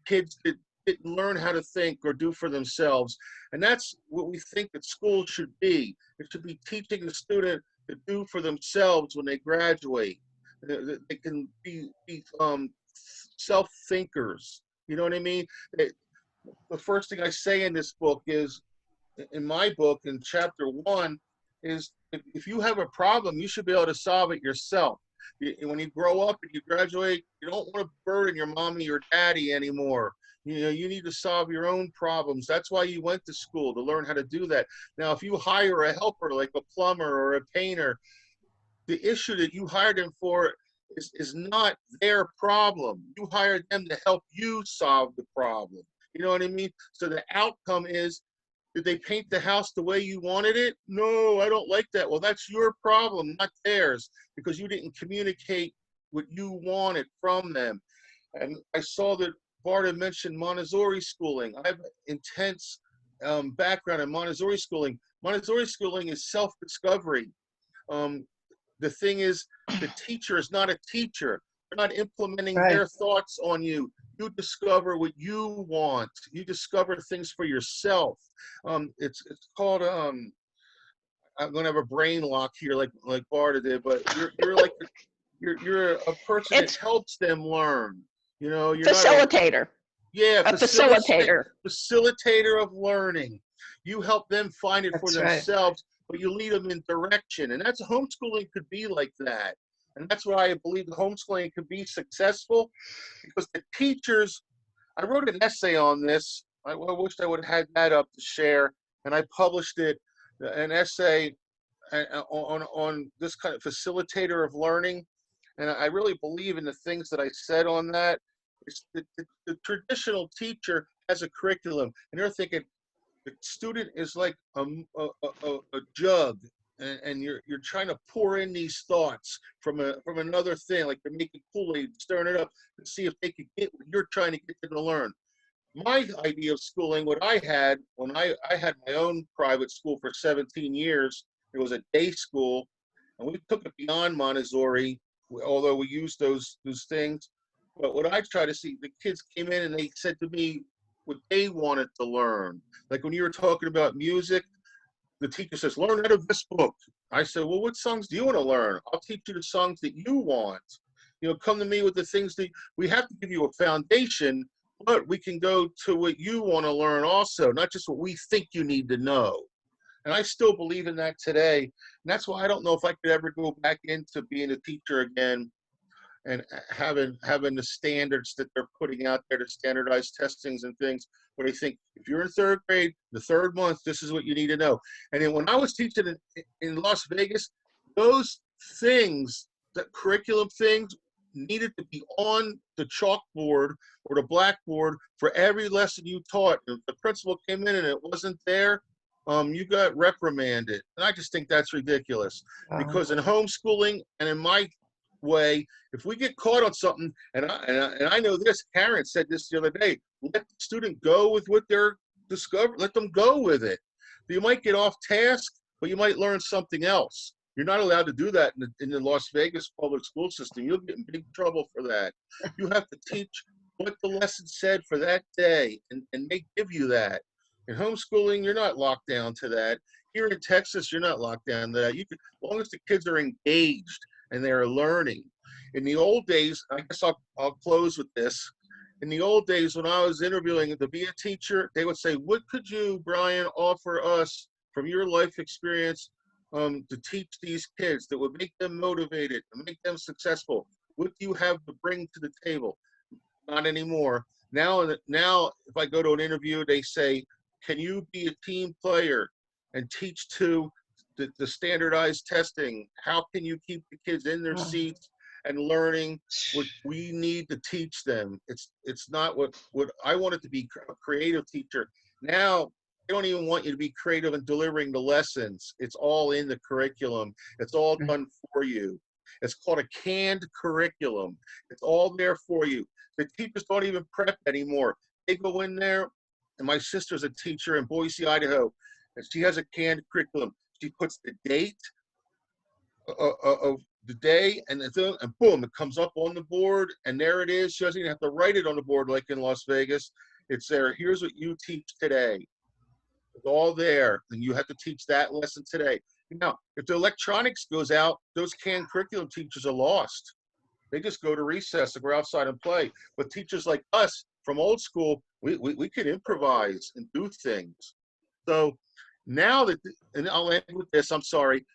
kids that didn't learn how to think or do for themselves. And that's what we think that school should be. It should be teaching the student to do for themselves when they graduate. They can be self-thinkers. You know what I mean? The first thing I say in this book is, in my book, in chapter 1, is if you have a problem, you should be able to solve it yourself. When you grow up and you graduate, you don't want to burden your mommy or daddy anymore. You know, you need to solve your own problems. That's why you went to school, to learn how to do that. Now, if you hire a helper like a plumber or a painter, the issue that you hired them for is not their problem. You hired them to help you solve the problem. You know what I mean? So the outcome is, did they paint the house the way you wanted it? No, I don't like that. Well, that's your problem, not theirs, because you didn't communicate what you wanted from them. And I saw that Barda mentioned Montessori schooling. I have intense background in Montessori schooling. Montessori schooling is self-discovery. The thing is, the teacher is not a teacher. They're not implementing their thoughts on you. You discover what you want. You discover things for yourself. It's called I'm gonna have a brain lock here, like Barda did. But you're like you're a person that helps them learn. You know, you're facilitator. Not a facilitator. Facilitator of learning. You help them find it for themselves, but you lead them in direction, and that's homeschooling could be like that. And that's why I believe the homeschooling could be successful, because the teachers, I wrote an essay on this. I wish I would have had that up to share, and I published it, an essay on this kind of facilitator of learning. And I really believe in the things that I said on that. It's the traditional teacher has a curriculum, and they're thinking the student is like a jug. And you're trying to pour in these thoughts from another thing, like they're making Kool-Aid, stirring it up to see if they can get what you're trying to get them to learn. My idea of schooling, what I had when I had my own private school for 17 years, it was a day school, and we took it beyond Montessori, although we used those things. But what I try to see, the kids came in and they said to me what they wanted to learn. Like when you were talking about music, the teacher says, learn out of this book. I said, well, what songs do you want to learn? I'll teach you the songs that you want. You know, come to me with the things that we have to give you a foundation, but we can go to what you want to learn also, not just what we think you need to know. And I still believe in that today. And that's why I don't know if I could ever go back into being a teacher again and having the standards that they're putting out there to standardize testings and things. But I think if you're in third grade, the third month, this is what you need to know. And then when I was teaching in Las Vegas, those things, that curriculum things, needed to be on the chalkboard or the blackboard for every lesson you taught. If the principal came in and it wasn't there, you got reprimanded. And I just think that's ridiculous. Because in homeschooling and in my way, if we get caught on something, and I know this, Karen said this the other day, let the student go with what they're discovering, let them go with it. You might get off task, but you might learn something else. You're not allowed to do that in the Las Vegas public school system. You'll get in big trouble for that. You have to teach what the lesson said for that day, and they give you that. In homeschooling, you're not locked down to that. Here in Texas, you're not locked down to that. You can, as long as the kids are engaged and they're learning. In the old days, I guess I'll close with this. In the old days, when I was interviewing to be a teacher, they would say, what could you, Brian, offer us from your life experience to teach these kids that would make them motivated and make them successful? What do you have to bring to the table? Not anymore. Now, if I go to an interview, they say, can you be a team player and teach to the standardized testing? How can you keep the kids in their seats and learning what we need to teach them? It's not what I wanted to be, a creative teacher. Now, they don't even want you to be creative in delivering the lessons. It's all in the curriculum. It's all done for you. It's called a canned curriculum. It's all there for you. The teachers don't even prep anymore. They go in there, and my sister's a teacher in Boise, Idaho, and she has a canned curriculum. She puts the date of the day and boom, it comes up on the board, and there it is. She doesn't even have to write it on the board like in Las Vegas. It's there. Here's what you teach today. It's all there, and you have to teach that lesson today. Now, if the electronics goes out, those canned curriculum teachers are lost. They just go to recess and go outside and play. But teachers like us from old school, we could improvise and do things. So now that, and I'll end with this, I'm sorry.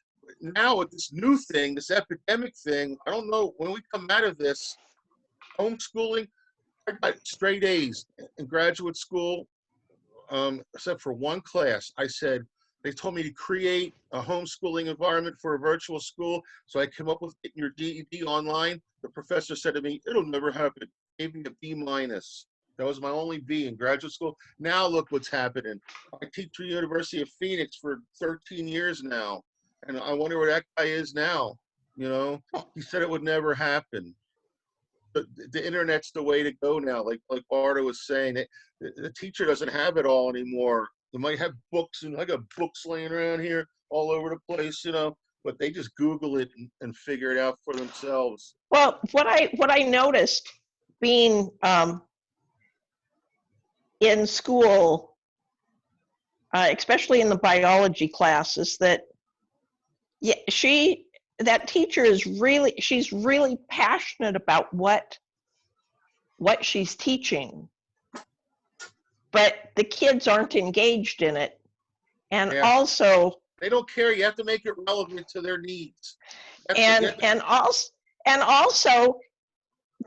Now with this new thing, this epidemic thing, I don't know, when we come out of this, homeschooling, I got straight A's in graduate school, except for one class. They told me to create a homeschooling environment for a virtual school, so I came up with getting your GED online. The professor said to me, it'll never happen. Gave me a B-. That was my only B in graduate school. Now look what's happening. I teach at the University of Phoenix for 13 years now, and I wonder where that guy is now. You know, he said it would never happen. But the internet's the way to go now. Like Barda was saying, the teacher doesn't have it all anymore. They might have books, and I got books laying around here all over the place, you know, but they just Google it and figure it out for themselves. Well, what I noticed being in school, especially in the biology class, is that that teacher is she's really passionate about what she's teaching, but the kids aren't engaged in it. And also, they don't care. You have to make it relevant to their needs. And also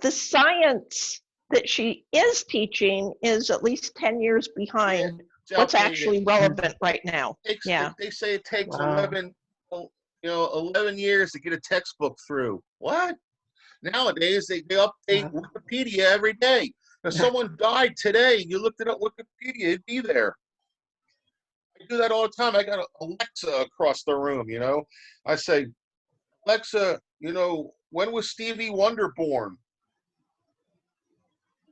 the science that she is teaching is at least 10 years behind what's actually relevant right now. They say it takes 11 years to get a textbook through. What? Nowadays, they update Wikipedia every day. If someone died today, you looked it up Wikipedia, it'd be there. I do that all the time. I got Alexa across the room, you know. I say, Alexa, you know, when was Stevie Wonder born?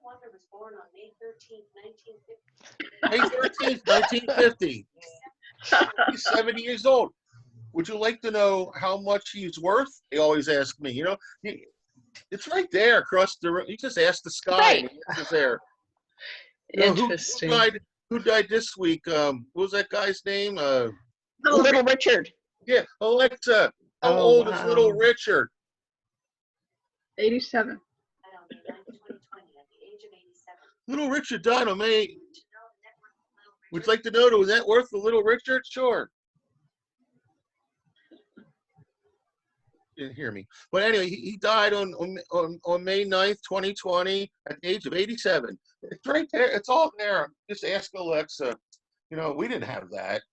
Wonder was born on May 13th, 1950. May 13th, 1950. He's 70 years old. Would you like to know how much he's worth? They always ask me, you know. It's right there across the room. You just ask the sky. Right. It's there. Interesting. Who died this week? What was that guy's name? Little Richard. Yeah, Alexa. How old is Little Richard? 87. I don't know, 2020, at the age of 87. Little Richard died on May. Would you like to know the net worth of Little Richard? Sure. Didn't hear me. But anyway, he died on May 9th, 2020, at the age of 87. It's right there. It's all there. Just ask Alexa. You know, we didn't have that.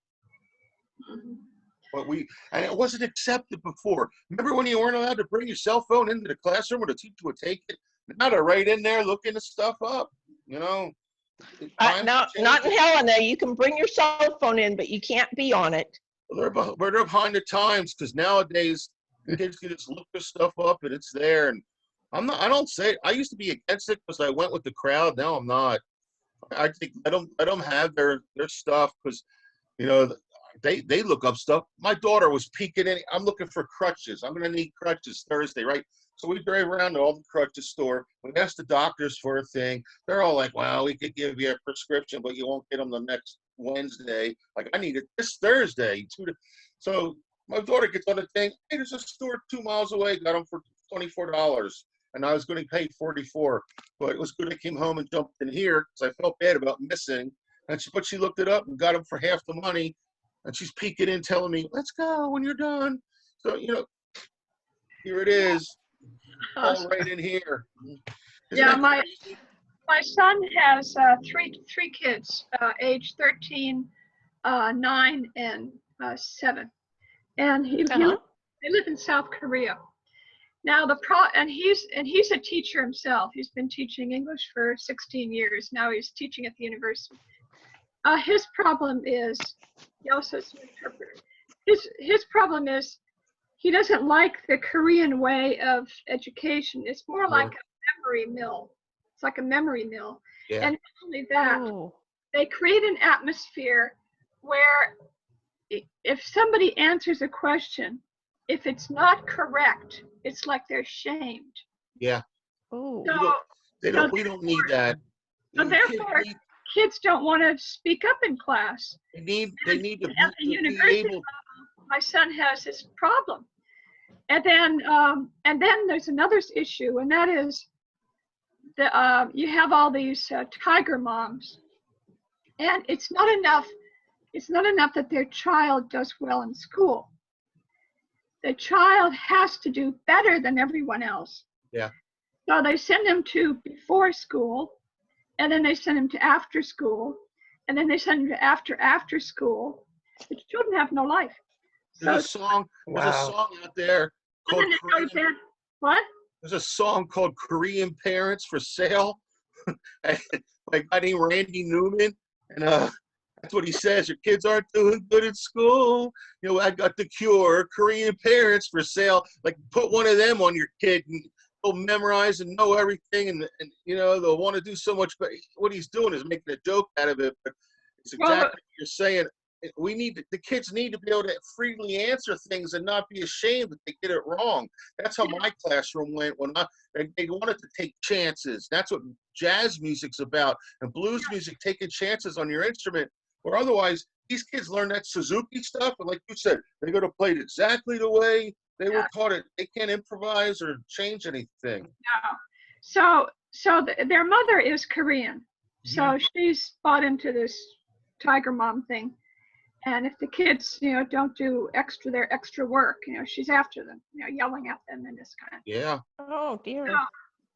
But and it wasn't accepted before. Remember when you weren't allowed to bring your cell phone into the classroom or the teacher would take it? Now they're right in there looking the stuff up, you know. Not in Helena. You can bring your cell phone in, but you can't be on it. They're behind the times, because nowadays the kids can just look this stuff up and it's there. And I don't say, I used to be against it because I went with the crowd. Now I'm not. I think I don't have their stuff, because, you know, they look up stuff. My daughter was peeking in. I'm looking for crutches. I'm going to need crutches Thursday, right? So we drive around to all the crutches store. We ask the doctors for a thing. They're all like, well, we could give you a prescription, but you won't get them the next Wednesday. Like, I need it this Thursday. So my daughter gets on the thing. Hey, there's a store 2 miles away. Got them for $24. And I was going to pay $44. But it was good I came home and jumped in here because I felt bad about missing. But she looked it up and got them for half the money. And she's peeking in telling me, let's go when you're done. So, here it is. All right in here. Yeah, my son has three kids, age 13, 9, and 7, and they live in South Korea. Now and he's a teacher himself. He's been teaching English for 16 years. Now he's teaching at the university. His problem is he also is an interpreter. His problem is he doesn't like the Korean way of education. It's more like a memory mill. It's like a memory mill. Yeah. And not only that, they create an atmosphere where if somebody answers a question, if it's not correct, it's like they're shamed. Yeah. Oh. We don't need that. So therefore, kids don't want to speak up in class. They need to at the be university able. level, my son has this problem. And then there's another issue, and that is you have all these tiger moms, and it's not enough that their child does well in school. The child has to do better than everyone else. Yeah. So they send them to before school, and then they send them to after school, and then they send them to after school. The children have no life. There's a song out there called What? There's a song called Korean Parents for Sale by a guy named Randy Newman. And that's what he says. Your kids aren't doing good at school. I got the cure. Korean Parents for Sale. Like, put one of them on your kid and they'll memorize and know everything. And they'll want to do so much. But what he's doing is making a joke out of it. But it's exactly what you're saying. The kids need to be able to freely answer things and not be ashamed that they get it wrong. That's how my classroom went when they wanted to take chances. That's what jazz music's about, and blues music, taking chances on your instrument. Or otherwise, these kids learn that Suzuki stuff, and like you said, they're going to play it exactly the way they were taught it. They can't improvise or change anything. No. So their mother is Korean, so she's bought into this tiger mom thing. And if the kids, don't do their extra work, she's after them, yelling at them and this kind of. Yeah. Oh dear.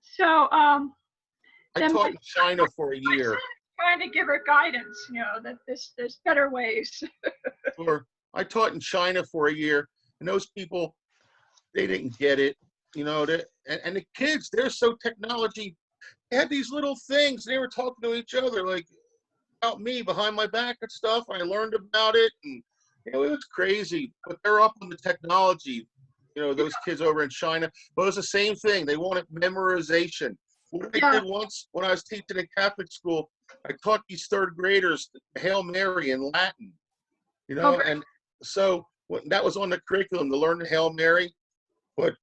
So I taught in China for a year. Trying to give her guidance, that there's better ways. I taught in China for a year, and those people, they didn't get it, and the kids, they're so technology. They had these little things. They were talking to each other like about me behind my back and stuff. I learned about it, and it was crazy. But they're up on the technology, those kids over in China. But it was the same thing. They wanted memorization. What I did once when I was teaching in Catholic school, I taught these third graders Hail Mary in Latin, and so that was on the curriculum to learn the Hail Mary. But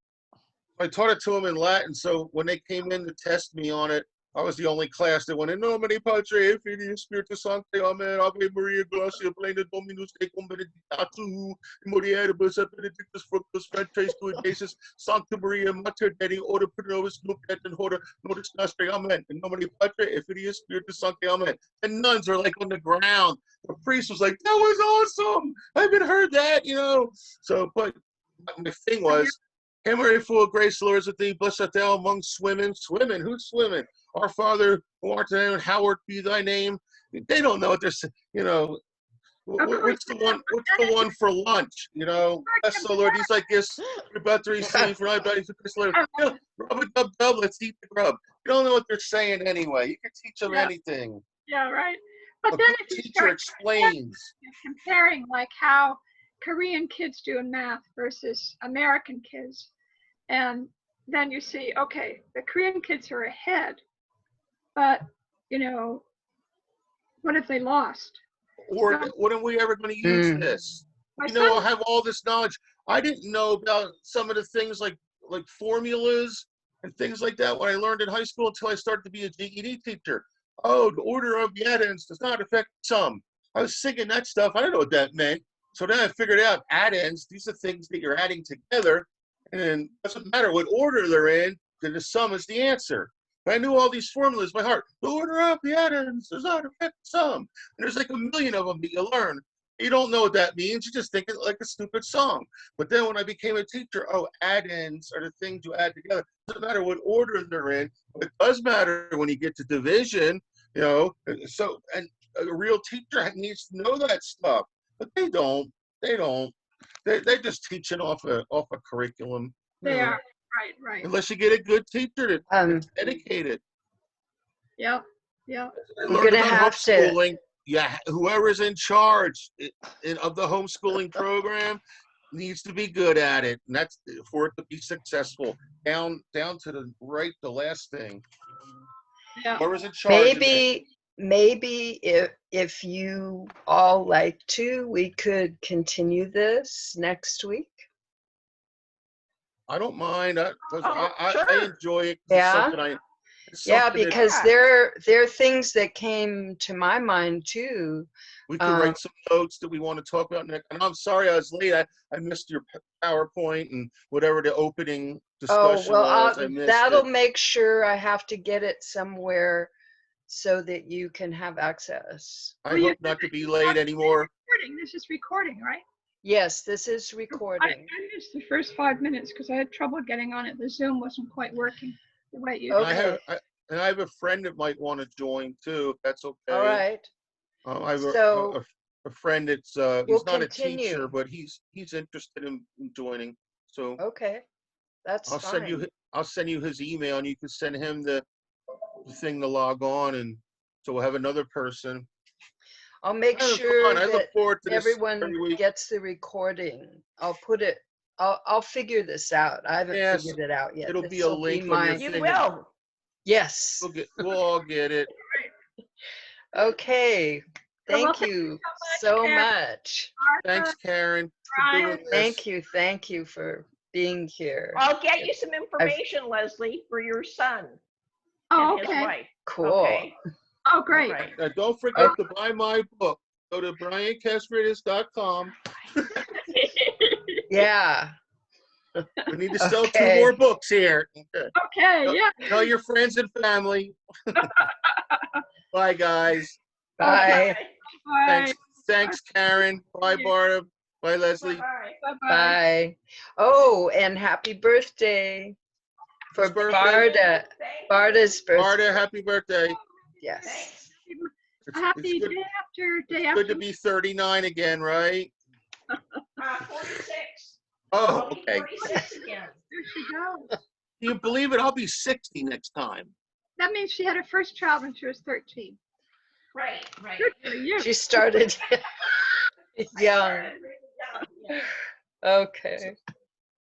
I taught it to them in Latin, so when they came in to test me on it, I was the only class that went in nomine Patri, Filii, Spiritus Sancti, Amen, Ave Maria, Gracia, plena Dominus, tecum benedictatum, morieribus et benedictus fructus ventris tui, Jesus, Sancta Maria, Mater Dei, ora pro nobis nunc et in hora nobis nostri, Amen. In nomine Patri, Filii, Spiritus Sancti, Amen. And nuns are like on the ground. The priest was like, that was awesome. I haven't heard that, So, but my thing was, Hail Mary, full of grace, the Lord is with thee. Blessed art thou among women. Swimming? Who's swimming? Our Father, who art in heaven, hallowed be thy name. They don't know what they're saying. What's the one for lunch? Bless the Lord. He's like this. You're about to receive from my body for Christ, Lord. Rub a dub. Let's eat the grub. You don't know what they're saying anyway. You can teach them anything. Yeah, right. But A then good if you teacher start explains. comparing like how Korean kids do in math versus American kids, and then you see, okay, the Korean kids are ahead, but what if they lost? Or when are we ever going to use this? I have all this knowledge. I didn't know about some of the things like like formulas and things like that when I learned in high school until I started to be a GED teacher. Oh, the order of the addends does not affect sum. I was singing that stuff. I didn't know what that meant. So then I figured out addends, these are things that you're adding together, and it doesn't matter what order they're in, then the sum is the answer. But I knew all these formulas by heart. The order of the addends does not affect sum. And there's like a million of them that you learn. You don't know what that means. You just think it like a stupid song. But then when I became a teacher, oh, addends are the things you add together. It doesn't matter what order they're in. But it does matter when you get to division, you know. So, and a real teacher needs to know that stuff. But they don't. They're just teaching off a curriculum. They you know. are. Right. Unless you get a good teacher that's dedicated. Yeah. I We're learned gonna about have to. homeschooling. Yeah, whoever's in charge of the homeschooling program needs to be good at it, and that's for it to be successful. Down to the last thing. Yeah. Whoever's in charge of it. Maybe if you all like to, we could continue this next week. I don't mind. I Sure. enjoy it. Yeah? It's Yeah, something that because Yeah. there are things that came to my mind too. we can write some notes that we want to talk about next. And I'm sorry I was late. I missed your PowerPoint and whatever the opening Oh, discussion well, was. I missed that'll it. make sure I have to get it somewhere so that you can have access. I hope not to be late anymore. This is recording, right? Yes, this is I recording. missed the first 5 minutes because I had trouble getting on it. The Zoom wasn't quite working the way you Okay. And I have a friend that might want to join too, if that's okay. All right. I have So a friend that's we'll he's not a continue. teacher, but he's interested in joining. So Okay, that's fine. I'll send you his email, and you can send him the thing to log on, and so we'll have another person. I'll make Having sure fun. I look that forward to this everyone every week. gets the recording. I'll figure this out. I haven't Yes, figured it out yet. it'll be a This'll link on your You thing. will. Yes. We'll all get it. Okay. Thank welcome you so so much, much. Thanks, Karen, for doing this. Thank you for being here. I'll get you some information, Leslie, for your son Oh, and his okay. wife. Cool. Okay. Oh, great. Right. Don't forget to buy my book. Go to briancastridis.com. Yeah. We need to sell Okay. 2 more books here. Okay, yeah. Tell your friends and family. Bye, guys. Bye. Bye. Thanks, Karen. Bye, Barda. Bye, Leslie. Bye. Bye-bye. Bye. Oh, and happy birthday for Whose birthday? Barda. Barda's birthday. Barda, happy birthday. Yes. It's Happy good, day after day good to after. be 39 again, right? 46. Oh, I'll be okay. 46 again. There she goes. Can you believe it? I'll be 60 next time. That means she had her first child when she was 13. Right. Good for you. She started young. Yeah. Okay.